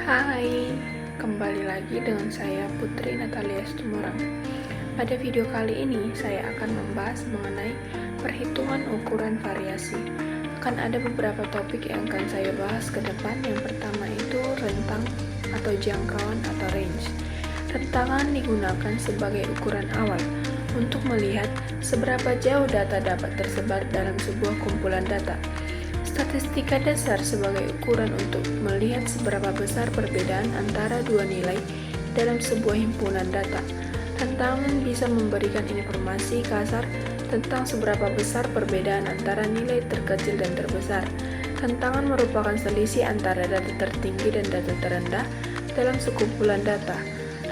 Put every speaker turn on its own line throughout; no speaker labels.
Hai, kembali lagi dengan saya Putri Natalia Situmorang. Pada video kali ini saya akan membahas mengenai perhitungan ukuran variasi. Akan ada beberapa topik yang akan saya bahas ke depan. Yang pertama itu rentang atau jangkauan atau range. Rentangan digunakan sebagai ukuran awal untuk melihat seberapa jauh data dapat tersebar dalam sebuah kumpulan data. Statistika dasar sebagai ukuran untuk melihat seberapa besar perbedaan antara dua nilai dalam sebuah himpunan data. Rentangan bisa memberikan informasi kasar tentang seberapa besar perbedaan antara nilai terkecil dan terbesar. Rentangan merupakan selisih antara data tertinggi dan data terendah dalam sekumpulan data.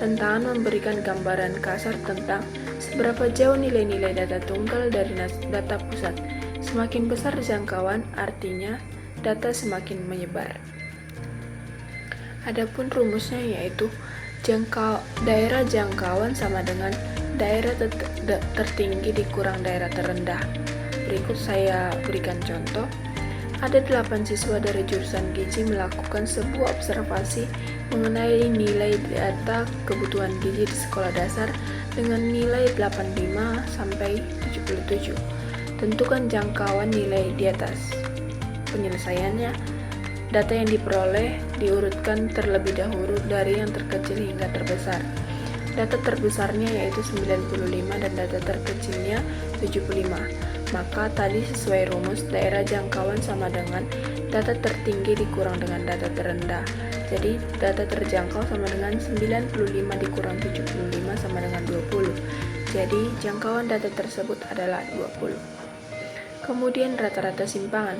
Rentangan memberikan gambaran kasar tentang seberapa jauh nilai-nilai data tunggal dari data pusat. Semakin besar jangkauan, artinya data semakin menyebar. Adapun rumusnya yaitu daerah jangkauan sama dengan daerah tertinggi dikurang daerah terendah. Berikut saya berikan contoh. Ada 8 siswa dari jurusan gizi melakukan sebuah observasi mengenai nilai data kebutuhan gizi di sekolah dasar dengan nilai 85 sampai 77. Tentukan jangkauan nilai di atas. Penyelesaiannya, data yang diperoleh diurutkan terlebih dahulu dari yang terkecil hingga terbesar. Data terbesarnya yaitu 95 dan data terkecilnya 75. Maka tadi sesuai rumus, daerah jangkauan sama dengan data tertinggi dikurang dengan data terendah. Jadi data terjangkau sama dengan 95 dikurang 75 sama dengan 20. Jadi jangkauan data tersebut adalah 20. Kemudian rata-rata simpangan.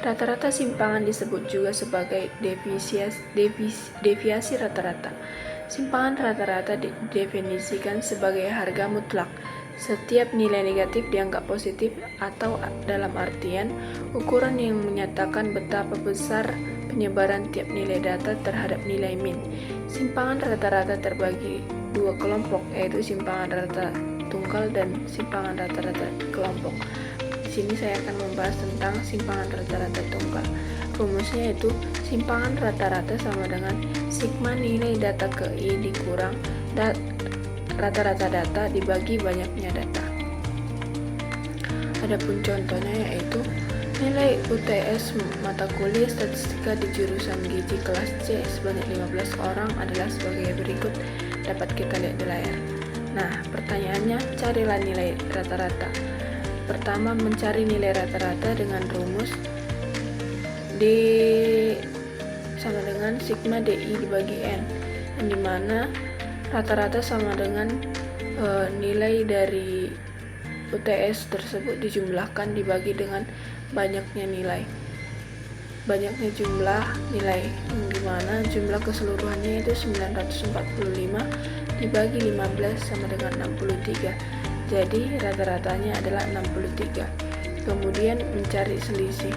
Rata-rata simpangan disebut juga sebagai deviasi rata-rata. Simpangan rata-rata didefinisikan sebagai harga mutlak. Setiap nilai negatif dianggap positif atau dalam artian ukuran yang menyatakan betapa besar penyebaran tiap nilai data terhadap nilai min. Simpangan rata-rata terbagi dua kelompok, yaitu simpangan rata tunggal dan simpangan rata-rata kelompok. Di sini saya akan membahas tentang simpangan rata-rata tunggal. Rumusnya yaitu simpangan rata-rata sama dengan sigma nilai data ke I dikurang rata-rata data dibagi banyaknya data. Adapun contohnya yaitu nilai UTS mata kuliah statistika di jurusan gizi kelas C sebanyak 15 orang adalah sebagai berikut, dapat kita lihat di layar. Nah, pertanyaannya, carilah nilai rata-rata. Pertama, mencari nilai rata-rata dengan rumus D sama dengan sigma DI dibagi N, yang dimana rata-rata sama dengan nilai dari UTS tersebut dijumlahkan dibagi dengan banyaknya jumlah nilai, yang dimana jumlah keseluruhannya itu 945 dibagi 15 sama dengan 63. Jadi rata-ratanya adalah 63. Kemudian mencari selisih.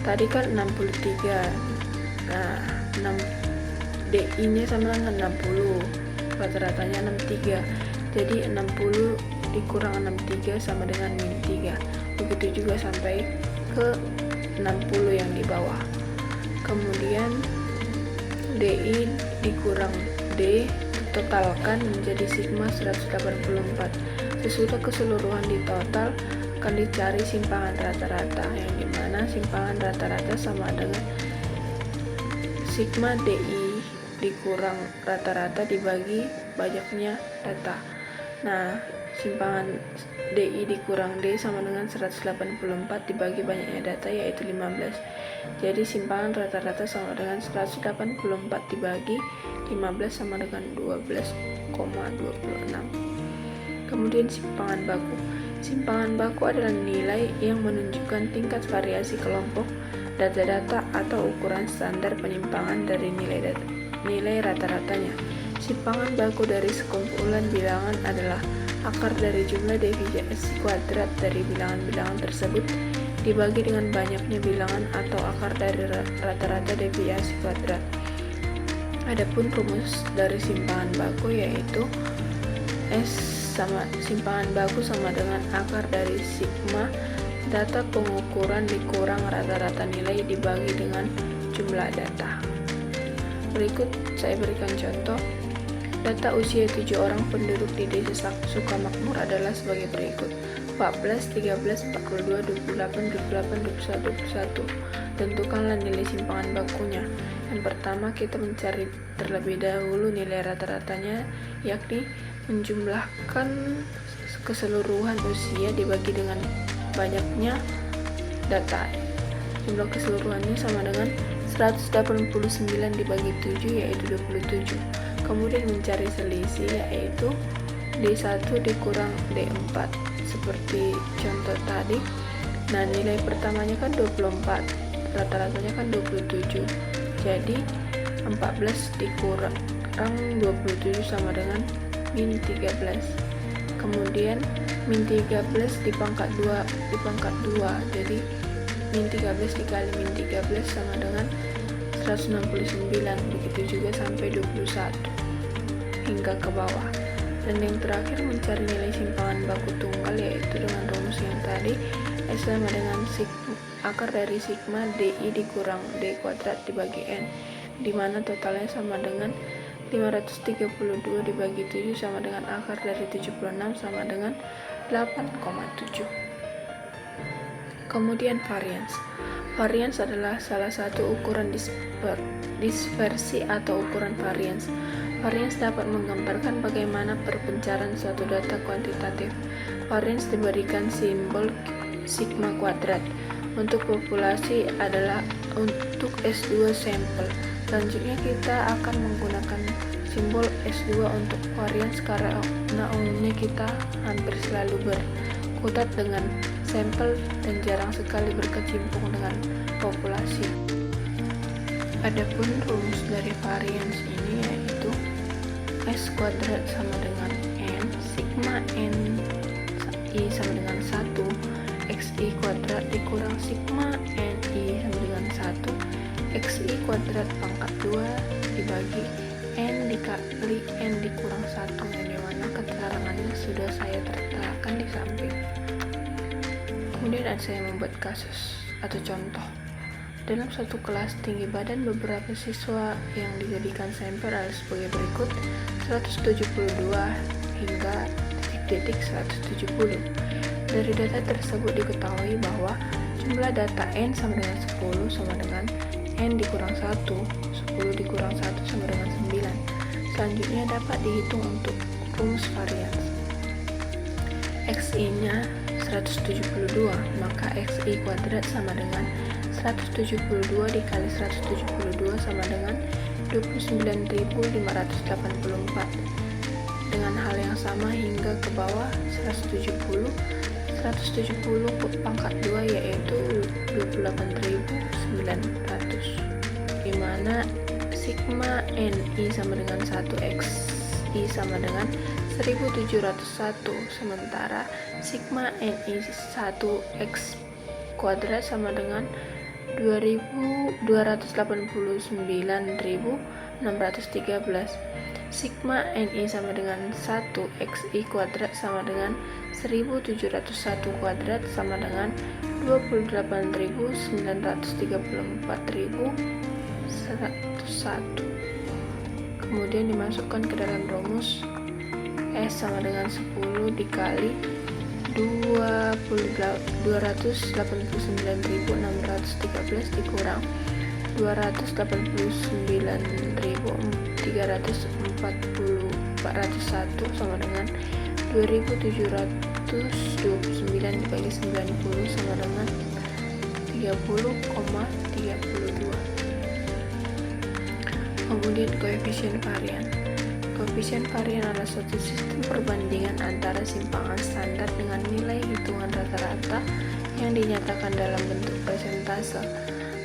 Tadi kan 63. Nah, DI-nya sama dengan 60. Rata-ratanya 63. Jadi 60 dikurang 63 sama dengan min 3. Begitu juga sampai ke 60 yang di bawah. Kemudian DI dikurang D totalkan menjadi sigma 184. Sesudah keseluruhan di total akan dicari simpangan rata-rata, yang dimana simpangan rata-rata sama dengan sigma DI dikurang rata-rata dibagi banyaknya data. Nah, simpangan DI dikurang D sama dengan 184 dibagi banyaknya data, yaitu 15. Jadi simpangan rata-rata sama dengan 184 dibagi 15 sama dengan 12,26. Kemudian simpangan baku. Simpangan baku adalah nilai yang menunjukkan tingkat variasi kelompok data-data atau ukuran standar penyimpangan dari nilai rata-ratanya. Simpangan baku dari sekumpulan bilangan adalah akar dari jumlah deviasi kuadrat dari bilangan-bilangan tersebut dibagi dengan banyaknya bilangan atau akar dari rata-rata deviasi kuadrat. Adapun rumus dari simpangan baku yaitu simpangan baku sama dengan akar dari sigma data pengukuran dikurang rata-rata nilai dibagi dengan jumlah data. Berikut saya berikan contoh. Data usia 7 orang penduduk di Desa Sukamakmur adalah sebagai berikut: 14, 13, 42, 28, 28, 21, 21. Tentukanlah nilai simpangan bakunya. Yang pertama, kita mencari terlebih dahulu nilai rata-ratanya, yakni menjumlahkan keseluruhan usia dibagi dengan banyaknya data. Jumlah keseluruhannya sama dengan 189 dibagi 7, yaitu 27. Kemudian mencari selisih, yaitu D1 dikurang D4 seperti contoh tadi. Nah, nilai pertamanya kan 24, rata-ratanya kan 27. Jadi 14 dikurang 27 sama dengan min 13. Kemudian min 13 dipangkat 2, jadi min 13 dikali min 13 sama dengan 169, begitu juga sampai 21 hingga ke bawah. Dan yang terakhir, mencari nilai simpangan baku tunggal, yaitu dengan rumus yang tadi, S sama dengan akar dari sigma DI dikurang D kuadrat dibagi N, di mana totalnya sama dengan 532 dibagi 7 sama dengan akar dari 76 sama dengan 8,7. Kemudian varians. Varians adalah salah satu ukuran dispersi atau ukuran varians. Varians dapat menggambarkan bagaimana perpencaran suatu data kuantitatif. Varians diberikan simbol sigma kuadrat. Untuk populasi adalah untuk S2 sampel. Selanjutnya kita akan menggunakan simbol S2 untuk varians karena umumnya kita hampir selalu berkutat dengan sampel dan jarang sekali berkecimpung dengan populasi. Adapun rumus dari varians ini yaitu S kuadrat sama dengan N, sigma N I sama dengan 1, XI kuadrat dikurang sigma NI sama dengan 1, XI kuadrat pangkat 2 dibagi N dikali N dikurang 1, yang dimana keterangannya sudah saya terterakan di samping. Kemudian saya membuat kasus atau contoh. Dalam satu kelas tinggi badan, beberapa siswa yang dijadikan sampel adalah sebagai berikut: 172 hingga titik-titik 170. Dari data tersebut diketahui bahwa jumlah data N sama dengan 10 sama dengan N dikurang 1, 10 dikurang 1 sama dengan 9. Selanjutnya dapat dihitung untuk rumus varians. XI-nya 172, maka XI kuadrat sama dengan 172 dikali 172 sama dengan 29.584. Dengan hal yang sama hingga ke bawah 170 pangkat 2 yaitu 28.900, dimana sigma NI sama dengan 1, XI sama dengan 1701, sementara sigma NI 1 X kuadrat sama dengan 289.613. Sigma NI sama dengan 1 XI kuadrat sama dengan 1701 kuadrat sama dengan 28.934.101. Kemudian dimasukkan ke dalam rumus. S sama dengan 10 dikali 289.613 dikurang 289.401 sama dengan 2.729 dibagi 90 sama dengan 30,32. Kemudian koefisien varian. Koefisien varian adalah suatu sistem perbandingan antara simpangan standar dengan nilai hitungan rata-rata yang dinyatakan dalam bentuk persentase.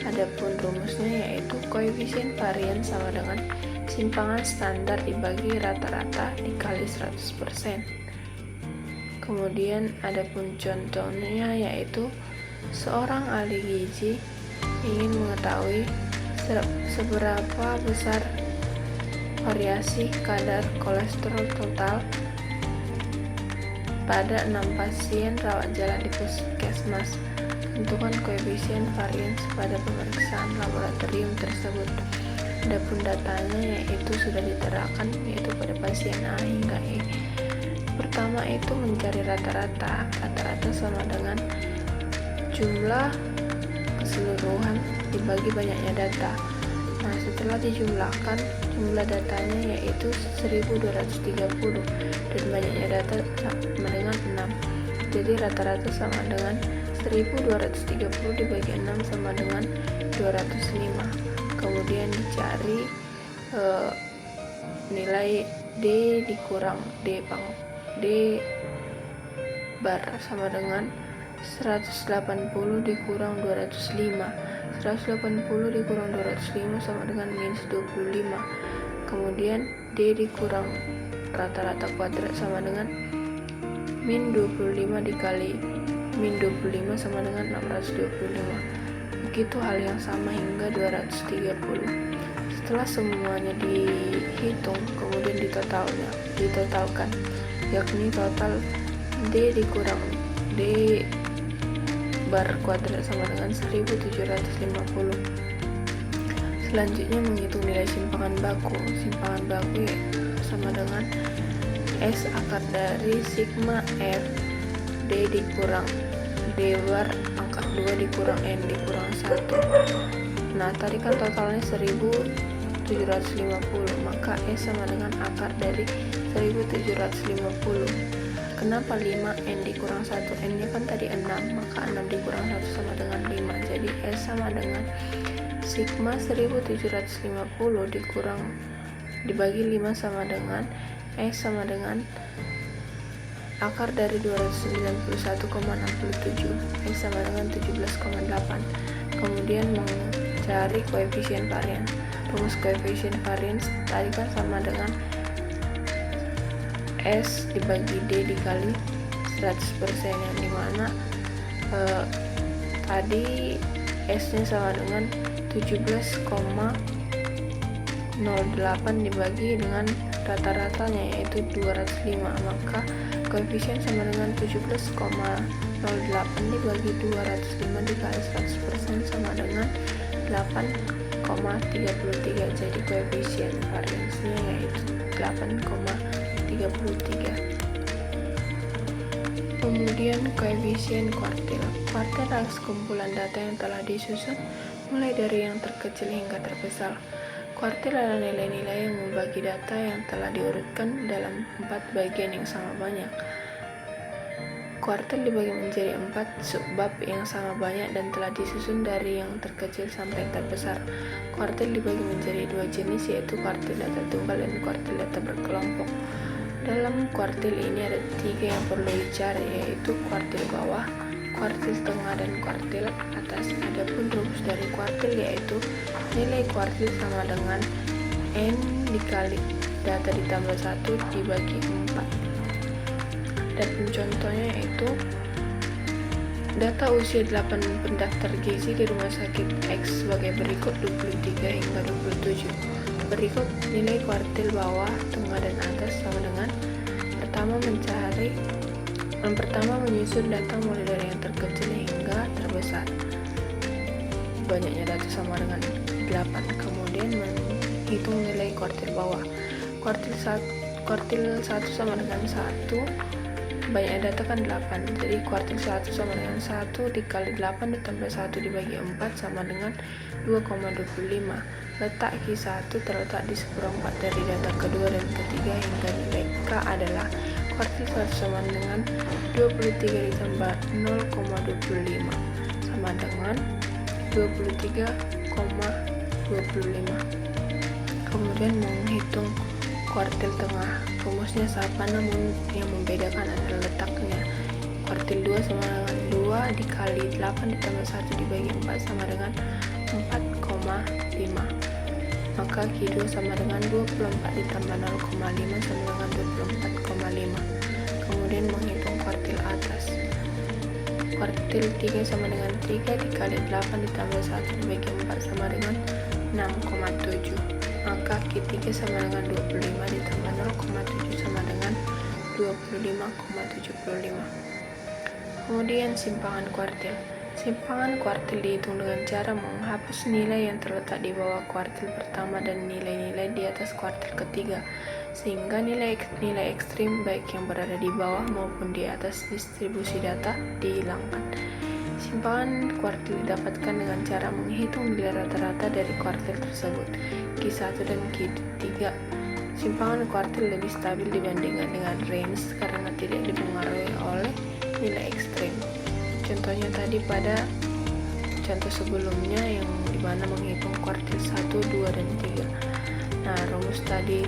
Adapun rumusnya yaitu koefisien varian sama dengan simpangan standar dibagi rata-rata dikali 100%. Kemudian adapun contohnya yaitu seorang ahli gizi ingin mengetahui seberapa besar variasi kadar kolesterol total pada 6 pasien rawat jalan di puskesmas. Tentukan koefisien varians pada pemeriksaan laboratorium tersebut. Adapun datanya yaitu sudah diterapkan yaitu pada pasien A hingga E. Pertama itu mencari rata-rata. Rata-rata sama dengan jumlah keseluruhan dibagi banyaknya data. Nah, setelah dijumlahkan, jumlah datanya yaitu 1230 dan banyaknya data sama dengan 6. Jadi rata-rata sama dengan 1230 dibagi 6 sama dengan 205. Kemudian dicari nilai D dikurang D bar sama dengan 180 dikurang 205. 180 dikurang 205 sama dengan minus 25. Kemudian D dikurang rata-rata kuadrat sama dengan min 25 dikali min 25 sama dengan 625. Begitu hal yang sama hingga 230. Setelah semuanya dihitung, kemudian ditotalkan, yakni total D dikurang D bar kuadrat sama dengan 1750. Selanjutnya menghitung nilai simpangan baku. Simpangan baku sama dengan S akar dari sigma F D dikurang D bar angka 2 dikurang N dikurang 1. Nah, tadi kan totalnya 1750, maka S sama dengan akar dari 1750. Kenapa 5? N dikurang 1, N nya kan tadi 6, maka 6 dikurang 1 sama dengan 5. Jadi S sama dengan sigma 1750 dikurang dibagi 5 sama dengan S sama dengan akar dari 291,67. S sama dengan 17,8. Kemudian mencari koefisien varian. Rumus koefisien varian tadi kan sama dengan S dibagi D dikali 100%, yang dimana tadi S nya sama dengan 17,08 dibagi dengan rata-ratanya yaitu 205, maka koefisien sama dengan 17,08 dibagi 205 dikali 100% sama dengan 8,33. Jadi koefisien variansnya yaitu 8,33. Kemudian koefisien kuartil. Kuartil adalah sekumpulan data yang telah disusun mulai dari yang terkecil hingga terbesar. Kuartil adalah nilai-nilai yang membagi data yang telah diurutkan dalam 4 bagian yang sama banyak. Kuartil dibagi menjadi 4 subbab yang sama banyak dan telah disusun dari yang terkecil sampai terbesar. Kuartil dibagi menjadi 2 jenis, yaitu kuartil data tunggal dan kuartil data berkelompok. Dalam kuartil ini ada 3 yang perlu dicari, yaitu kuartil bawah, kuartil tengah, dan kuartil atas. Adapun rumus dari kuartil yaitu nilai kuartil sama dengan N dikali data ditambah 1 dibagi 4. Dan contohnya yaitu data usia 8 pendaftar gizi di rumah sakit X sebagai berikut 23 hingga 27. Berikut nilai kuartil bawah, tengah, dan atas sama dengan pertama menyusun data mulai dari yang terkecil hingga terbesar. Banyaknya data sama dengan 8. Kemudian menghitung nilai kuartil bawah. Kuartil 1 sama dengan 1, banyaknya data kan 8, jadi kuartil 1 sama dengan 1 dikali 8 ditambah 1 dibagi 4 sama dengan 2,25. Letak Q1 terletak di seperempat dari data kedua dan ketiga hingga nilai K adalah kuartil 1 sama dengan 23 ditambah 0,25 sama dengan 23,25. Kemudian menghitung kuartil tengah. Rumusnya sama namun yang membedakan adalah letaknya. Kuartil 2 sama dengan 2 dikali 8 ditambah 1 dibagi 4 sama dengan 4,5. Maka Q2 sama dengan 24 ditambah 0,5 sama dengan 24,5. Kemudian menghitung kuartil atas. Kuartil 3 sama dengan 3 dikali 8 ditambah 1 dibagi 4 sama dengan 6,7. Maka Q3 sama dengan 25 ditambah 0,7 sama dengan 25,75. Kemudian simpangan kuartil. Simpangan kuartil dihitung dengan cara menghapus nilai yang terletak di bawah kuartil pertama dan nilai-nilai di atas kuartil ketiga, sehingga nilai ekstrim baik yang berada di bawah maupun di atas distribusi data dihilangkan. Simpangan kuartil didapatkan dengan cara menghitung nilai rata-rata dari kuartil tersebut, Q1 dan Q3. Simpangan kuartil lebih stabil dibandingkan dengan range karena tidak dipengaruhi oleh nilai ekstrim. Contohnya tadi pada contoh sebelumnya yang dimana menghitung kuartil 1, 2, dan 3. Nah, rumus tadi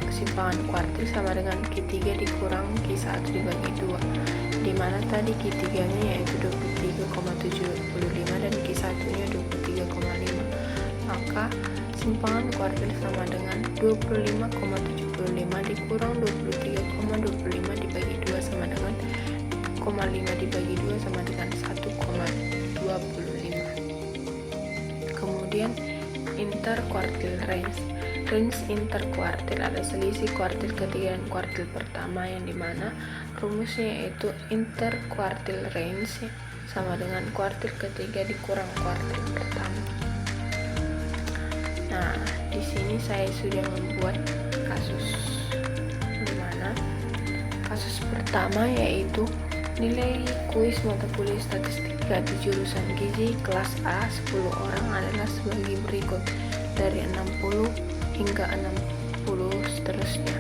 simpangan kuartil sama dengan Q3 dikurang Q1 dibagi 2, dimana tadi Q3 nya yaitu 23,75 dan Q1 nya 23,5. Maka simpangan kuartil sama dengan 25,75 dikurang 23,25 dibagi 2 sama dengan 0,5 dibagi 2 sama dengan 1,25. Kemudian interkuartil range. Range interkuartil ada selisih kuartil ketiga dan kuartil pertama, yang dimana rumusnya yaitu interkuartil range sama dengan kuartil ketiga dikurang kuartil pertama. Nah, di sini saya sudah membuat kasus, dimana kasus pertama yaitu nilai kuis mata kuliah statistika di jurusan gizi kelas A 10 orang adalah sebagai berikut, dari 60 hingga 60 seterusnya.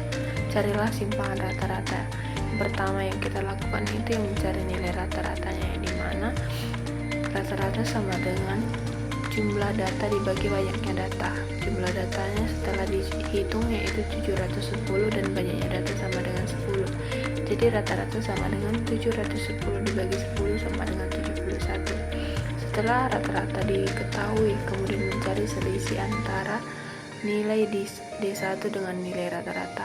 Carilah simpangan rata-rata. Yang pertama yang kita lakukan itu yang mencari nilai rata-ratanya, yang dimana rata-rata sama dengan jumlah data dibagi banyaknya data. Jumlah datanya setelah dihitung yaitu 710 dan banyaknya data sama dengan 10. Jadi rata-rata sama dengan 710 dibagi 10 sama dengan 71. Setelah rata-rata diketahui, kemudian mencari selisih antara nilai D1 dengan nilai rata-rata.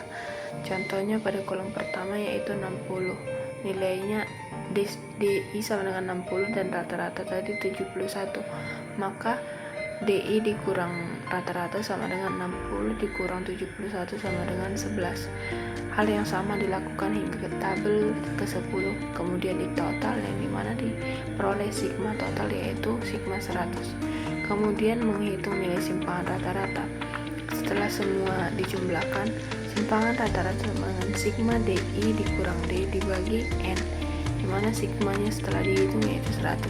Contohnya pada kolom pertama yaitu 60. Nilainya DI sama dengan 60 dan rata-rata tadi 71. Maka DI dikurang rata-rata sama dengan 60 dikurang 71 sama dengan 11. Hal yang sama dilakukan hingga ke tabel ke-10, kemudian di total yang dimana diperoleh sigma total yaitu sigma 100. Kemudian menghitung nilai simpangan rata-rata. Setelah semua dijumlahkan, simpangan rata-rata sama dengan sigma DI dikurang D dibagi N, dimana sigmanya setelah dihitung yaitu 100.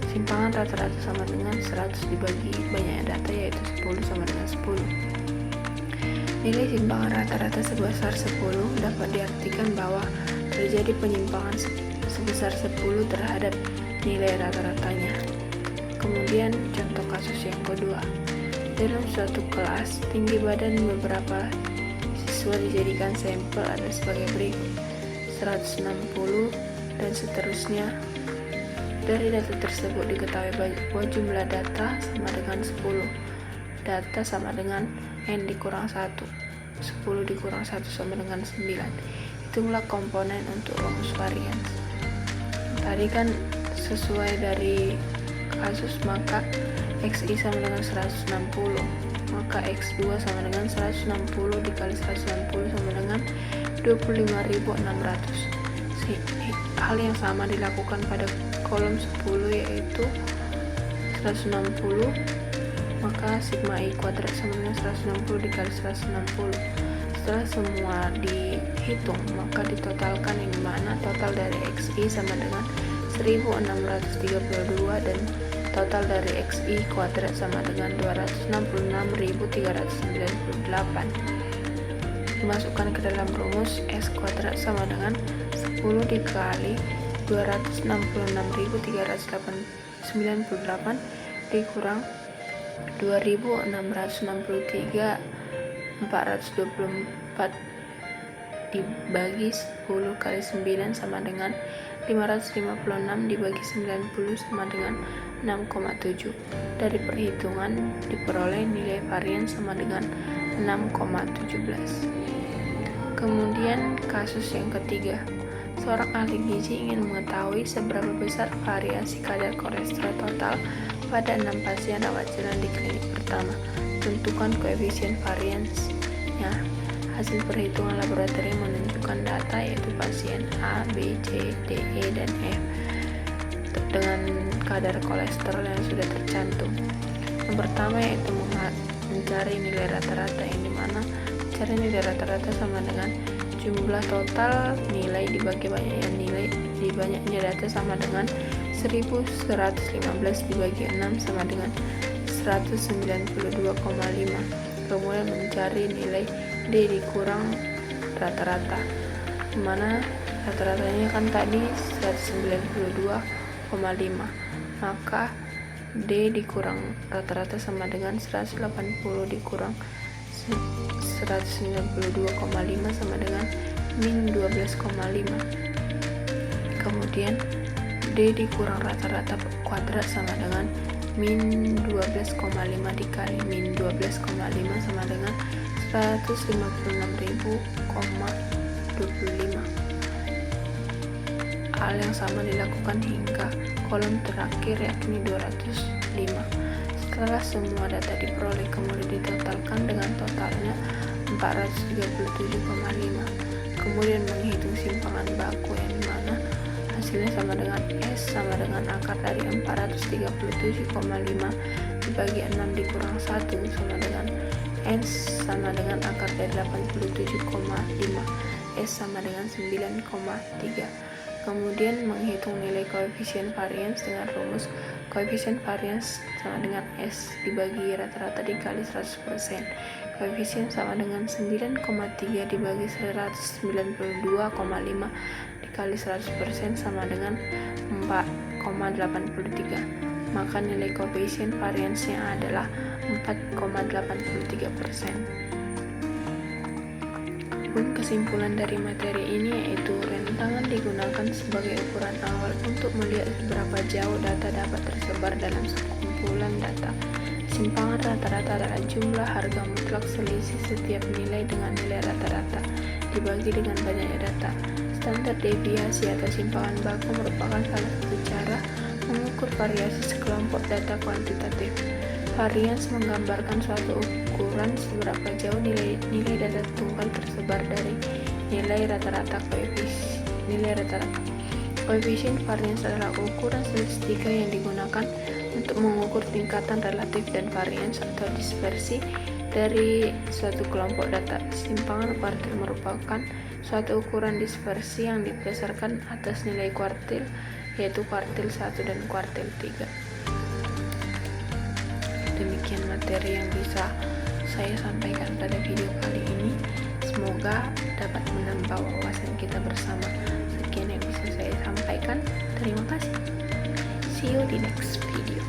Simpangan rata-rata sama dengan 100 dibagi banyaknya data yaitu 10 sama dengan 10. Nilai simpangan rata-rata sebesar 10 dapat diartikan bahwa terjadi penyimpangan sebesar 10 terhadap nilai rata-ratanya. Kemudian contoh kasus yang kedua. Dalam suatu kelas, tinggi badan beberapa siswa dijadikan sampel ada sebagai berikut: 160 dan seterusnya. Dari data tersebut diketahui bahwa jumlah data sama dengan 10. Data sama dengan N dikurang 1. 10 dikurang 1 sama dengan 9. Hitunglah komponen untuk rumus varians. Tadi kan sesuai dari kasus, maka XI sama dengan 160. Maka X2 sama dengan 160 dikali 160 sama dengan 25.600. Hal yang sama dilakukan pada kolom 10 yaitu 160, maka sigma I kuadrat sama dengan 160 dikali 160. Setelah semua dihitung, maka ditotalkan, yang dimana total dari XI sama dengan 1632 dan total dari XI kuadrat sama dengan 266.398. Dimasukkan ke dalam rumus S kuadrat sama dengan 10 dikali 266.398 dikurang 2.663.424 dibagi 10 kali 9 sama dengan 556 dibagi 90 sama dengan 6,7. Dari perhitungan diperoleh nilai varian sama dengan 6,17. Kemudian kasus yang ketiga. Seorang ahli gizi ingin mengetahui seberapa besar variasi kadar kolesterol total pada 6 pasien rawat jalan di klinik pertama. Tentukan koefisien variansnya. Hasil perhitungan laboratorium menunjukkan data yaitu pasien A, B, C, D, E, dan F. dengan kadar kolesterol yang sudah tercantum. Yang pertama yaitu mencari nilai rata-rata, yang dimana mencari nilai rata-rata sama dengan jumlah total nilai dibagi banyaknya data sama dengan 1115 dibagi 6 sama dengan 192,5. Kemudian mencari nilai D dikurang rata-rata, dimana rata-ratanya kan tadi 192,5, maka D dikurang rata-rata sama dengan 180 dikurang 192,5 sama dengan min 12,5. Kemudian D dikurang rata-rata kuadrat sama dengan min 12,5 dikali min 12,5 sama dengan 156.000,25. Hal yang sama dilakukan hingga kolom terakhir yakni 205. Setelah semua data diperoleh kemudian ditotalkan dengan totalnya 437,5. Kemudian menghitung simpangan baku, yang dimana hasilnya sama dengan S sama dengan akar dari 437,5 dibagi 6 dikurang 1 sama dengan S sama dengan akar dari 87,5. S sama dengan 9,3. Kemudian menghitung nilai koefisien varians dengan rumus koefisien varians sama dengan S dibagi rata-rata dikali 100%. Koefisien sama dengan 9,3 dibagi 192,5 dikali 100% sama dengan 4,83. Maka nilai koefisien variansnya adalah 4,83%. Kesimpulan dari materi ini yaitu rentangan digunakan sebagai ukuran awal untuk melihat seberapa jauh data dapat tersebar dalam sekumpulan data. Simpangan rata-rata adalah jumlah harga mutlak selisih setiap nilai dengan nilai rata-rata dibagi dengan banyaknya data. Standar deviasi atau simpangan baku merupakan salah satu cara mengukur variasi sekelompok data kuantitatif. Varians menggambarkan suatu ukuran seberapa jauh nilai data tunggal tersebar dari nilai rata-rata koefisien varians adalah ukuran statistika yang digunakan untuk mengukur tingkatan relatif dan varians atau dispersi dari suatu kelompok data. Simpangan kuartil merupakan suatu ukuran dispersi yang didasarkan atas nilai kuartil, yaitu kuartil 1 dan kuartil 3. Demikian materi yang bisa saya sampaikan pada video kali ini. Semoga dapat menambah wawasan kita bersama. Sekian yang bisa saya sampaikan. Terima kasih. See you di next video.